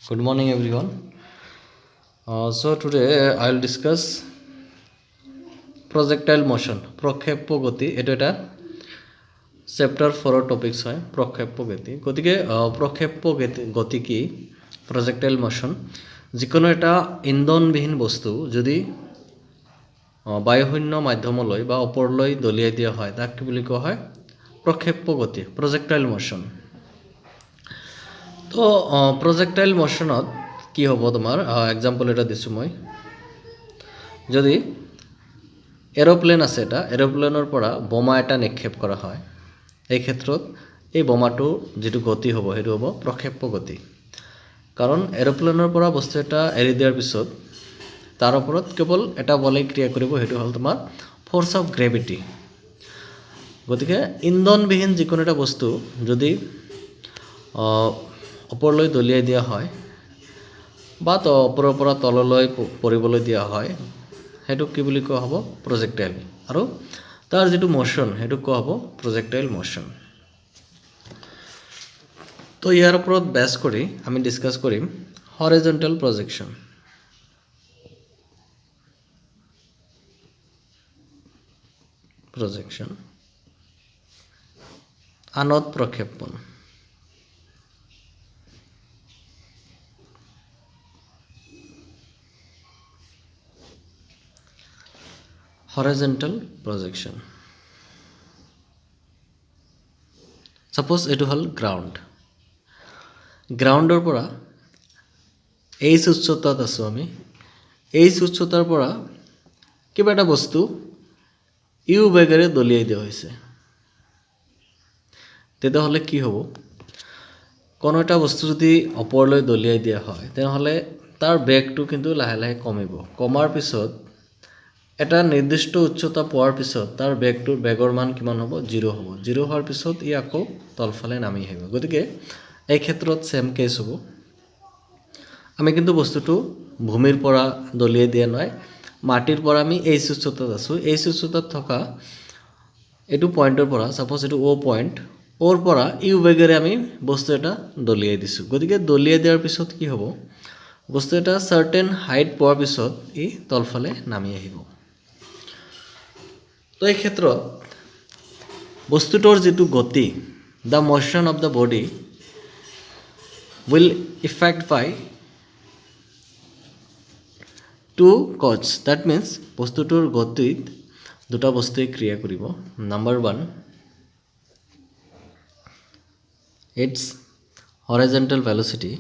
Good morning, everyone. So today I'll discuss projectile motion. প্রক্ষেপ্য গতি এটা এটা চ্যাপ্টার 4 টপিকস হয় প্রক্ষেপ্য গতি গতিকে প্রক্ষেপ্য গতি কি প্রজেক্টাইল মোশন যিকোনো এটা ইন্ধনবিহীন বস্তু যদি বায়ুশূন্য মাধ্যমলৈ বা ওপৰলৈ দলিয়াই দিয়া হয় তাক কি বুলি কোৱা হয় প্ৰক্ষেপ্য গতি প্ৰজেক্টাইল মোশন তো প্ৰজেক্টাইল মোশনত কি হ'ব তোমাৰ এক্সাম্পল এটা দিছোঁ মই যদি এৰোপ্লেন আছে এটা এৰোপ্লেনৰ পৰা বোমা এটা নিক্ষেপ কৰা হয় এই ক্ষেত্ৰত এই বোমাটো যেটো গতি হ'ব হেতু হ'ব প্ৰক্ষেপ্য গতি কাৰণ এৰোপ্লেনৰ পৰা বস্তু এটা এৰি দিয়াৰ পিছত তাৰ ওপৰত কেৱল এটা বলে ক্ৰিয়া কৰিব হেতু হ'ল তোমাৰ ফোৰ্স অফ গ্ৰেভিটি গতিকে ইন্ধনবিহীন যিকোনো এটা বস্তু যদি ওপৰলৈ দলিয়াই দিয়া হয় বা ওপৰৰ পৰা তললৈ পৰিবলৈ দিয়া হয় হেতু কি বুলি কোৱা হ'ব প্ৰজেক্টাইল আৰু তাৰ যেটো মোশন হেতু কোৱা হ'ব প্ৰজেক্টাইল মোশন তো ইয়াৰ ওপৰত বেস কৰি আমি ডিসকাস কৰিম হৰাইজন্টাল প্ৰজেকশন আনত প্ৰক্ষেপণ horizontal projection suppose etu hol groundৰ পৰা এই উচ্চতাত আছো আমি এই উচ্চতাৰ পৰা কিবা এটা বস্তু ইউ বেগেৰে দলিয়াই দিয়া হৈছে তেতে হলে কি হ'ব কোনো এটা বস্তু যদি ওপৰলৈ দলিয়াই দিয়া হয় তেনহলে তাৰ বেগটো কিন্তু লাহে লাহে কমিব কমাৰ পিছত এটা নিৰ্দিষ্ট উচ্চতা পোৱাৰ পিছত তাৰ বেগৰ মান কিমান হ'ব 0 হ'ব 0 হোৱাৰ পিছত ই আকৌ তলফালে নামি আহিব গতিকে এই ক্ষেত্ৰত সেম কেস হ'ব আমি কিন্তু বস্তুটো ভূমিৰ পৰা দলিয়াই দিয়া নাই মাটিৰ পৰা আমি এই উচ্চতাত আছো এই উচ্চতাত থকা এটো পয়েন্টৰ পৰা সাপোজ এটো ও পয়েন্ট ওৰ পৰা ইউ বেগেৰে আমি বস্তু এটা দলিয়াই দিছো গতিকে দলিয়াই দিয়াৰ পিছত কি হ'ব বস্তু এটা সাৰ্টেন হাইট পোৱাৰ পিছত ই তলফালে নামি আহিব তো এই ক্ষেত্ৰত বস্তুটোৰ যেটো গতি the motion of the body will affect by two causes that means বস্তুটোৰ গতিত দুটা বস্তুই ক্ৰিয়া কৰিব number 1 its horizontal velocity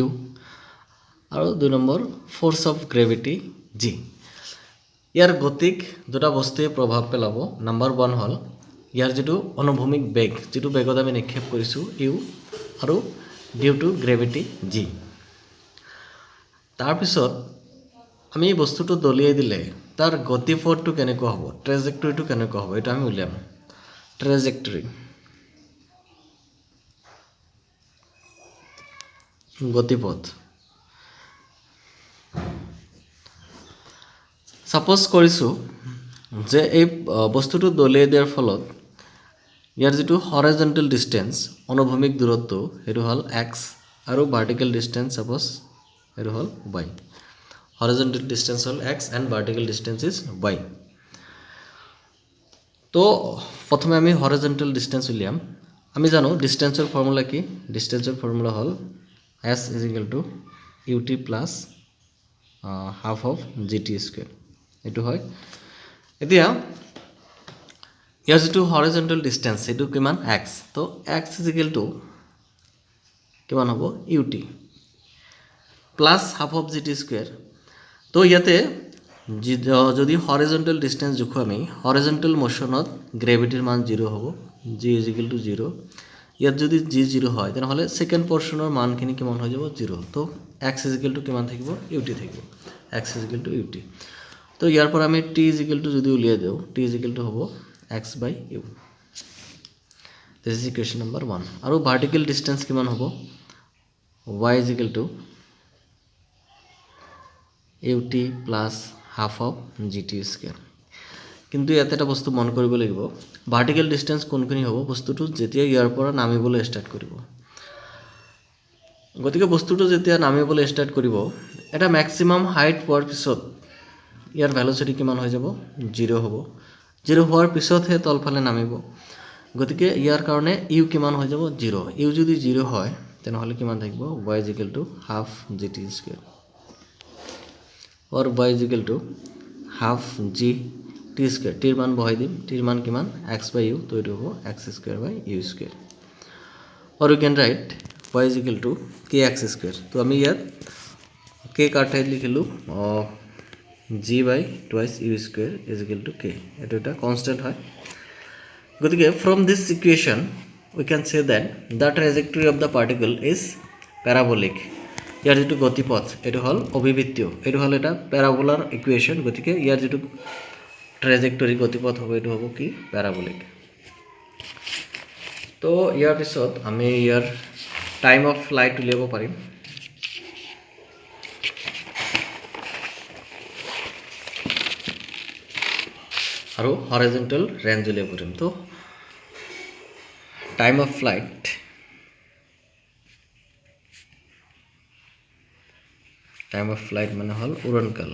u আৰু 2 number force of gravity g ইয়াৰ গতিক দুটা বস্তুৱে প্ৰভাৱ পেলাব নাম্বাৰ 1 হল ইয়াৰ যেটো অনুভূমিক বেগ যেটো বেগত আমি নিক্ষেপ কৰিছো u আৰু ডিউ টু গ্ৰেভিটি g তাৰ পিছত আমি বস্তুটো দলিয়াই দিলে তাৰ গতিপথটো কেনেকুৱা হ'ব ট্ৰেজেক্টৰীটো কেনেকুৱা হ'ব এটা আমি উলিয়াম ট্ৰেজেক্টৰী গতিপথ সাপোজ কৰিছো যে এই বস্তুটো দলিয়াই দিয়াৰ ফলত ইয়াৰ যেটো হৰাইজন্টাল ডিসটেন্স অনুভূমিক দূৰত্ব হেতু হল x আৰু ভাৰ্টিকেল ডিসটেন্স সাপোজ হেতু হল y horizontal distance hall x and vertical distance is y তো প্ৰথমে আমি horizontal distance উলিয়াম আমি জানো ডিসটেন্সৰ ফৰ্মুলা কি ডিসটেন্সৰ formula hall s = ut plus half of gt square এটো হয় এতিয়া ইয়াৰ যেটো horizontal distance এটো কিমান x তো x = কিমান হ'ব ut plus half of gt square তো ইয়াতে যদি হৰাইজন্টাল ডিসটেন্স জুখো আমি হৰাইজন্টাল মোশনত গ্ৰেভিটিৰ মান 0 হ'ব g = 0 ইয়াত যদি g 0 হয় তেনহলে সেকেন্ড পোৰশনৰ মানখিনি কিমান হৈ যাব 0 তো x = কিমান থাকিব ut থাকিব x = ut তো ইয়াৰ পৰা আমি t = যদি উলিয়াই দেও t = হ'ব x/u this is equation number 1 আৰু ভাৰ্টিকেল ডিসটেন্স কিমান হ'ব y = ut plus half of gt square কিন্তু ইয়াতে এটা বস্তু মন কৰিব লাগিব ভাৰ্টিকেল ডিষ্টেন্স কোনখিনি হ'ব বস্তুটো যেতিয়া ইয়াৰ পৰা নামিবলৈ ষ্টাৰ্ট কৰিব গতিকে বস্তুটো যেতিয়া নামিবলৈ ষ্টাৰ্ট কৰিব এটা ম্যাক্সিমাম হাইট পোৱাৰ পিছত ইয়াৰ ভেলোচিটি কিমান হৈ যাব 0 হ'ব 0 হোৱাৰ পিছতহে তলফালে নামিব গতিকে ইয়াৰ কাৰণে u কিমান হৈ যাব 0 u যদি 0 হয় তেনেহলে কিমান থাকিব y half gt square or y half g t square t মান বহাই দিম t মান কিমান x by u তো এটো হ'ব x square by u square or you can write y kx square তো আমি ইয়াত k কাটাই লিখিলো g by twice u square is equal to k এটো এটা কনস্ট্যান্ট হয় গতিকে from this equation we can say that the trajectory of the particle is parabolic ইয়াৰ যেটো গতিপথ এটো হল অভিবৃত্তীয় এটো হল এটা প্যাৰাবোলাৰ ইকুয়েশন গতিকে ইয়াৰ যেটো ট্ৰেজেক্টৰী গতিপথ হ'ব এটো হ'ব কি প্যাৰাবোলিক তো ইয়াৰ পিছত আমি ইয়াৰ টাইম অফ ফ্লাইট উলিয়াব পাৰিম আৰু হৰাইজন্টাল ৰেঞ্জ উলিয়াব পাৰিম তো টাইম অফ ফ্লাইট মানে হল উড়নকাল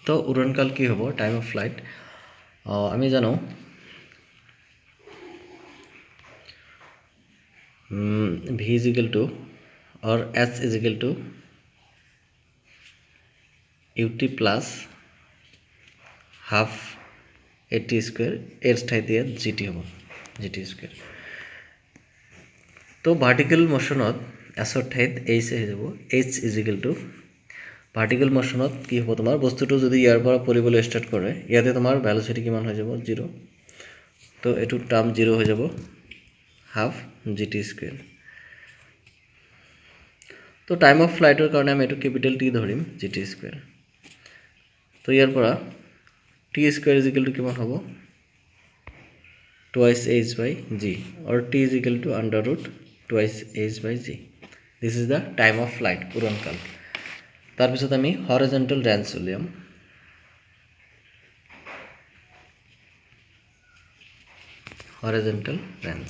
তো উড়নকাল কি হ'ব টাইম অফ ফ্লাইট আমি জানো v is equal to or s is equal to ut plus half at square এর ঠাইতে gt হ'ব gt square তো ভার্টিক্যাল মোশনত s ৰ ঠাইত h হৈ যাব h is equal to ভাৰ্টিক্যাল মোশনত কি হ'ব তোমাৰ বস্তুটো যদি ইয়াৰ পৰা পৰিবলৈ ষ্টাৰ্ট কৰে ইয়াতে তোমাৰ ভেলোচিটি কিমান হৈ যাব 0 তো এটো টাৰ্ম 0 হৈ যাব half gt square তো টাইম অফ ফ্লাইটৰ কাৰণে আমি এটো ক্যাপিটাল T ধৰিম gt square তো ইয়াৰ পৰা t square is equal to কিমান হ'ব twice h by g or t is equal to under root twice h by g this is the time of flight উড়নকাল তার পিছত আমি হরাইজন্টাল রেঞ্জ উলিয়াম horizontal range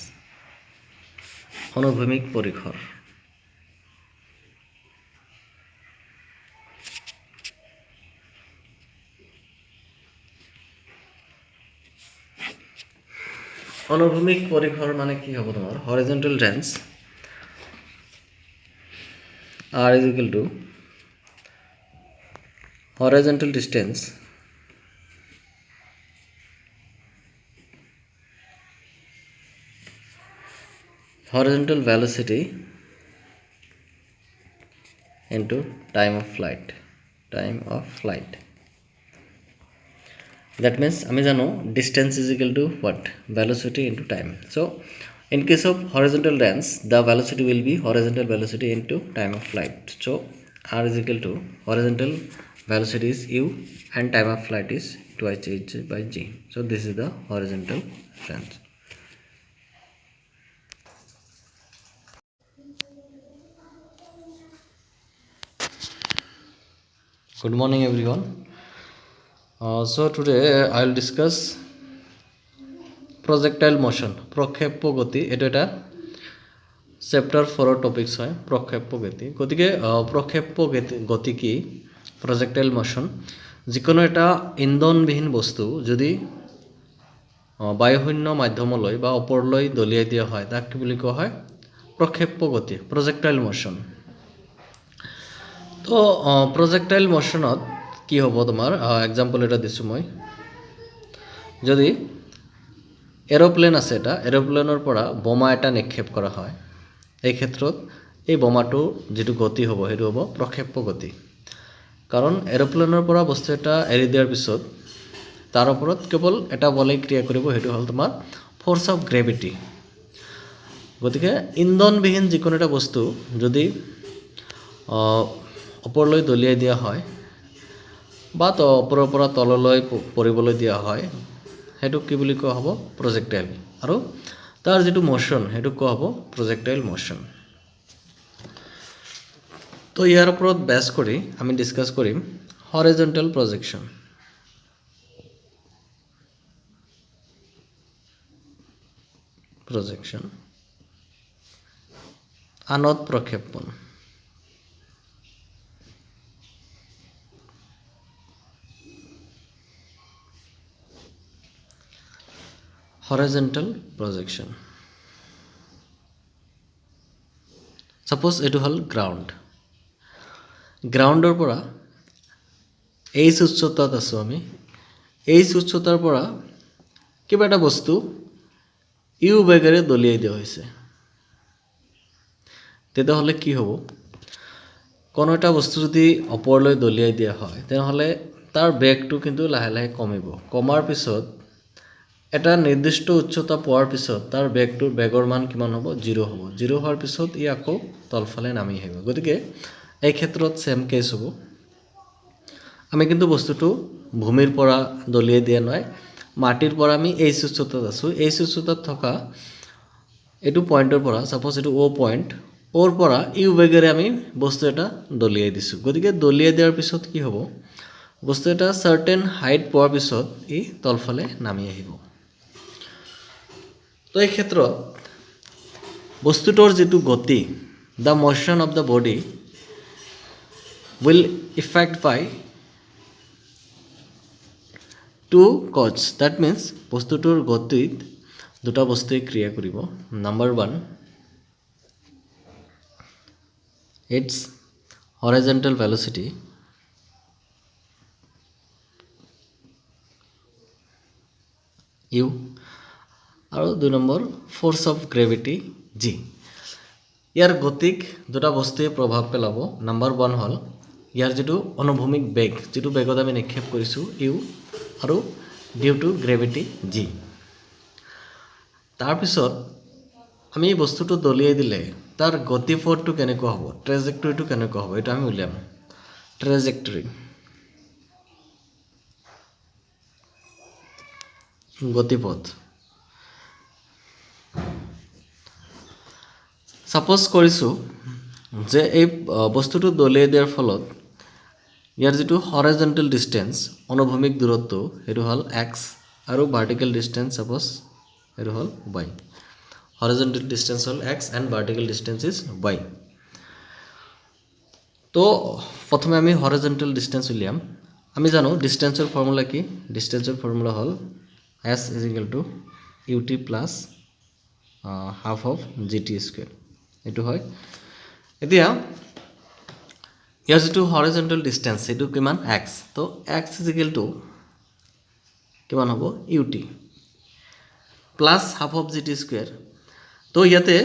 অনুভূমিক পরিখর অনুভূমিক পরিখর মানে কি হবে তোমার horizontal range r is equal to horizontal distance horizontal velocity into time of flight that means আমি জানো distance is equal to what velocity into time so in case of horizontal range the velocity will be horizontal velocity into time of flight so r is equal to horizontal velocity is u and time of flight is twice h by g so this is the horizontal range good morning everyone so today I will discuss projectile motion প্রক্ষেপ্য গতি এটা এটা chapter 4 topics হয় প্রক্ষেপ্য গতি গতিকে প্রক্ষেপ্য গতি কি projectile motion যিকোনো এটা ইন্ধনবিহীন বস্তু যদি বায়ুশূন্য মাধ্যমলৈ বা ওপৰলৈ দলিয়াই দিয়া হয় তাক কি বুলি কোৱা হয় প্ৰক্ষেপ্য গতি projectile motion তো projectile motionত কি হ'ব তোমাৰ एग्जांपल এটা দিছো মই যদি এৰোপ্লেন আছে এটা এৰোপ্লেনৰ পৰা বোমা এটা নিক্ষেপ কৰা হয় এই ক্ষেত্ৰত এই বোমাটো যেটো গতি হ'ব হেতু হ'ব প্ৰক্ষেপ্য গতি কাৰণ এৰোপ্লেনৰ পৰা বস্তু এটা এৰি দিয়াৰ পিছত তাৰ ওপৰত কেৱল এটা বলে ক্ৰিয়া কৰিব হেতু হল তোমাৰ ফোৰ্স অফ গ্ৰেভিটি গতিকে ইন্ধনবিহীন যিকোনো এটা বস্তু যদি ওপৰলৈ দলিয়াই দিয়া হয় বা তো ওপৰৰ পৰা তললৈ পৰিবলৈ দিয়া হয় হেতু কি বুলি কোৱা হ'ব projectile আৰু তাৰ যেটো মোশন হেতু কোৱা হ'ব projectile motion তো ইয়াৰ ওপৰত বেস কৰি আমি ডিসকাস কৰিম horizontal projection. আনত প্ৰক্ষেপণ. horizontal projection. Suppose এটো হল গ্ৰাউন্ড. গ্ৰাউন্ডৰ পৰা এই উচ্চতাত আছো আমি. এই উচ্চতাৰ পৰা কিবা এটা বস্তু ইউ বেগেৰে দলিয়াই দিয়া হৈছে. তেতিয়াহ'লে কি হ'ব? কোনো এটা বস্তু যদি ওপৰলৈ দলিয়াই দিয়া হয় তেনেহ'লে তাৰ বেগটো কিন্তু লাহে লাহে কমিব. কমাৰ পিছত এটা নিৰ্দিষ্ট উচ্চতা পোৱাৰ পিছত তাৰ বেগৰ মান কিমান হ'ব? 0 হ'ব. 0 হোৱাৰ পিছত ই আকৌ তলফালে নামি আহিব. গতিকে এই ক্ষেত্ৰত সেম কেছ হ'ব. আমি কিন্তু বস্তুটো ভূমিৰ পৰা দলিয়াই দিয়া নাই, মাটিৰ পৰা আমি এই উচ্চতাত আছো. এই উচ্চতাত থকা এইটো পইণ্টৰ পৰা, সাপোজ এইটো O পইণ্ট, ওৰ পৰা ইউ বেগেৰে আমি বস্তু এটা দলিয়াই দিছোঁ. গতিকে দলিয়াই দিয়াৰ পিছত কি হ'ব? বস্তু এটা চাৰ্টেন হাইট পোৱাৰ পিছত ই তলফালে নামি আহিব. তো এই ক্ষেত্ৰত বস্তুটোৰ যিটো গতি, the motion of the body will effect by two cause. That means বস্তুটোৰ গতিত দুটা বস্তুৱে ক্ৰিয়া কৰিব. Number 1, its horizontal velocity, u, আৰু 2 number force of gravity, g. ইয়াৰ গতিক দুটা বস্তুৱে প্ৰভাৱ পেলাব. নাম্বাৰ 1 হ'ল ইয়াৰ যেটো অনুভূমিক বেগ, যেটো বেগত আমি নিক্ষেপ কৰিছো u, আৰু ডিউ টু গ্ৰেভিটি g. তাৰ পিছত আমি বস্তুটো দলিয়াই দিলে তাৰ গতিপথটো কেনেকুৱা হ'ব, ট্ৰেজেক্টৰীটো কেনেকুৱা হ'ব, এটা আমি উলিয়াম. ট্ৰেজেক্টৰী, গতিপথ. সাপোজ কৰিছো যে এই বস্তুটো দলিয়াই দিয়াৰ ফলত ইয়াৰ যেটো হৰাইজন্টেল ডিসটেন্স, অনুভূমিক দূৰত্ব, এটো হল x, আৰু ভাৰ্টিকেল ডিসটেন্স সাপোজ এটো হল y. horizontal distance hall x and vertical distance is y. তো প্রথমে আমি horizontal distance উলিয়াম. আমি জানো ডিসটেন্সৰ ফৰ্মুলা কি? ডিসটেন্সৰ ফর্মুলা হল s is equal to ut plus half of gt square. এটো হয়. এতিয়া ইয়াৰ যেটো horizontal distance এটো কিমান? x. তো x is equal to কিমান হ'ব? ut plus half of gt square. তো ইয়াতে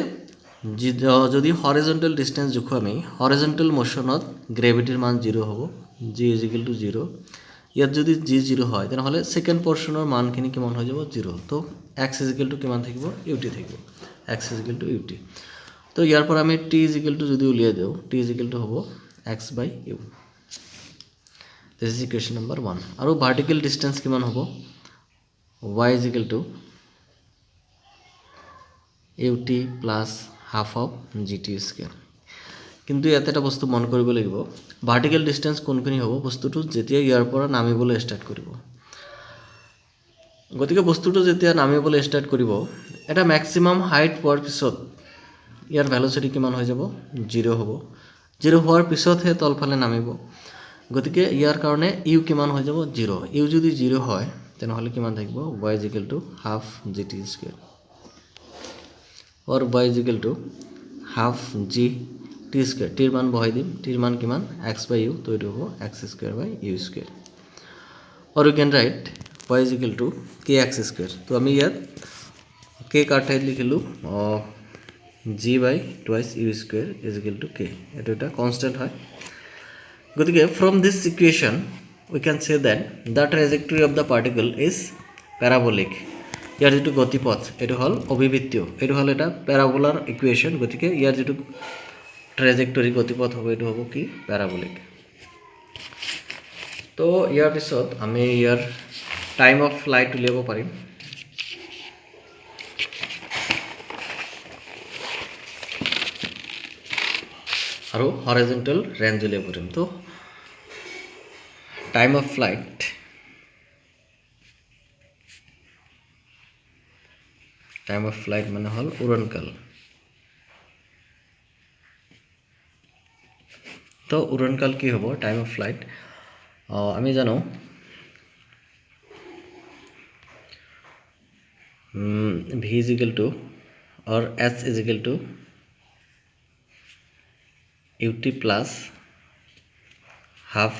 যদি হরাইজন্টাল ডিসটেন্স জুখো আমি, হরাইজন্টাল মোশনত গ্রেভিটির মান 0 হ'ব, g is equal to 0. ইয়াত যদি g 0 হয় তেনেহলে সেকেন্ড পোৰশনৰ মানখিনি কিমান হৈ যাব? 0. তো x is equal to কিমান থাকিব? ut থাকিব. x is equal to ut. তো ইয়াৰ পৰা আমি t is equal to যদি উলিয়াই দিও, t is equal to হ'ব x by u. This is equation number 1. আৰু ভাৰ্টিকেল ডিসটেন্স কিমান হ'ব? y is equal to ut plus half of gt square. কিন্তু ইয়াতে এটা বস্তু মন কৰিব লাগিব, ভাৰ্টিকেল ডিসটেন্স কোনখিনি হ'ব? বস্তুটো যেতিয়া ইয়াৰ পৰা নামিবলৈ ষ্টাৰ্ট কৰিব. গতিকে বস্তুটো যেতিয়া নামিবলৈ ষ্টাৰ্ট কৰিব, এটা ম্যাক্সিমাম হাইট পোৱাৰ পিছত ইয়াৰ ভেলোচিটি কিমান হৈ যাব? 0 হ'ব. 0 হোৱাৰ পিছতহে তলফালে নামিব. গতিকে ইয়াৰ কাৰণে u কিমান হৈ যাব? 0. u যদি 0 হয় তেনেহলে কিমান থাকিব? y is equal to half gt square. और y is equal to half g t square. টিৰ মান বহাই দিম. টিৰ মান কিমান? x by u. তো এটো হ'ব x square by u square. or you can write y is equal to kx square. তো আমি ইয়াত k কাটাই লিখিলো g by twice u square is equal to k. এটো এটা কনস্ট্যান্ট হয়. গতিকে from this equation we can say that the trajectory of the particle is parabolic. ইয়াৰ যেটো গতিপথ এটো হল অভিবৃত্তীয়, এটো হল এটা প্যাৰাবোলাৰ ইকুয়েশন. গতিকে ইয়াৰ যেটো ট্ৰেজেক্টৰী গতিপথ হ'ব এটো হ'ব কি? প্যাৰাবোলিক. তো ইয়াৰ পিছত আমি ইয়াৰ টাইম অফ ফ্লাইট উলিয়াব পাৰিম. আৰু হৰাইজন্টাল ৰেঞ্জ উলিয়াব পাৰিম. তো টাইম অফ ফ্লাইট মানে হ'ল উৰণকাল। তো উৰণকাল কি হ'ব টাইম অফ ফ্লাইট আমি জানো v is equal to or s is equal to ut plus half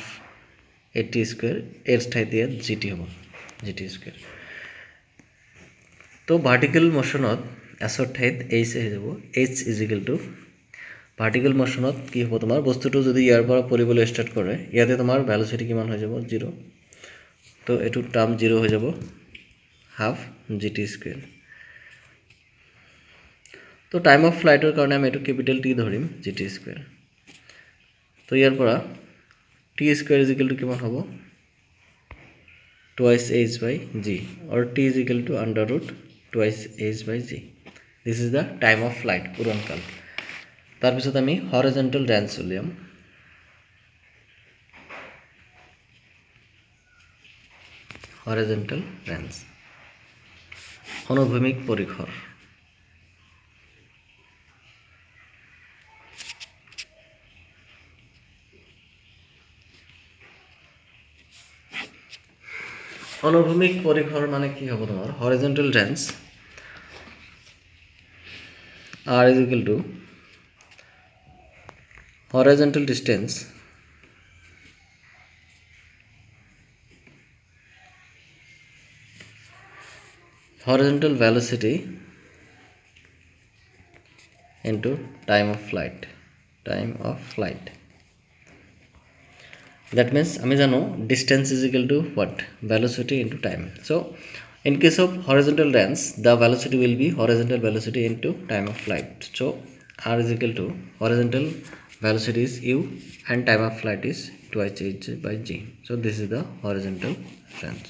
at square এর ঠাইতে gt হ'ব gt square। তো ভাৰ্টিকেল মোশনত এছৰ ঠাইত h হৈ যাব h is equal to vertical মোশনত কি হ'ব তোমাৰ বস্তুটো যদি ইয়াৰ পৰা পৰিবলৈ ষ্টাৰ্ট কৰে ইয়াতে তোমাৰ ভেলোচিটি কিমান হৈ যাব 0। তো এটো টাৰ্ম 0 হৈ যাব হাফ gt স্কয়াৰ। তো টাইম অফ ফ্লাইটৰ কাৰণে আমি এটো ক্যাপিটাল T ধৰিম gt স্কয়াৰ। তো ইয়াৰ পৰা t square is equal to কিমান হ'ব twice h by g or t is equal to under root twice h by g। this is the time of flight উৰণকাল। তাৰ পিছত আমি হৰিজন্টাল ৰেঞ্জ উলিয়াম। হৰিজন্টাল range অনুভূমিক পৰিসৰ। অনুভূমিক পৰিসৰ মানে কি হ'ব তোমাৰ হৰিজন্টাল range r is equal to horizontal distance horizontal velocity into time of flight that means আমি জানো distance is equal to what velocity into time। so in case of horizontal range the velocity will be horizontal velocity into time of flight। so r is equal to horizontal velocity is u and time of flight is twice h by g। so this is the horizontal range।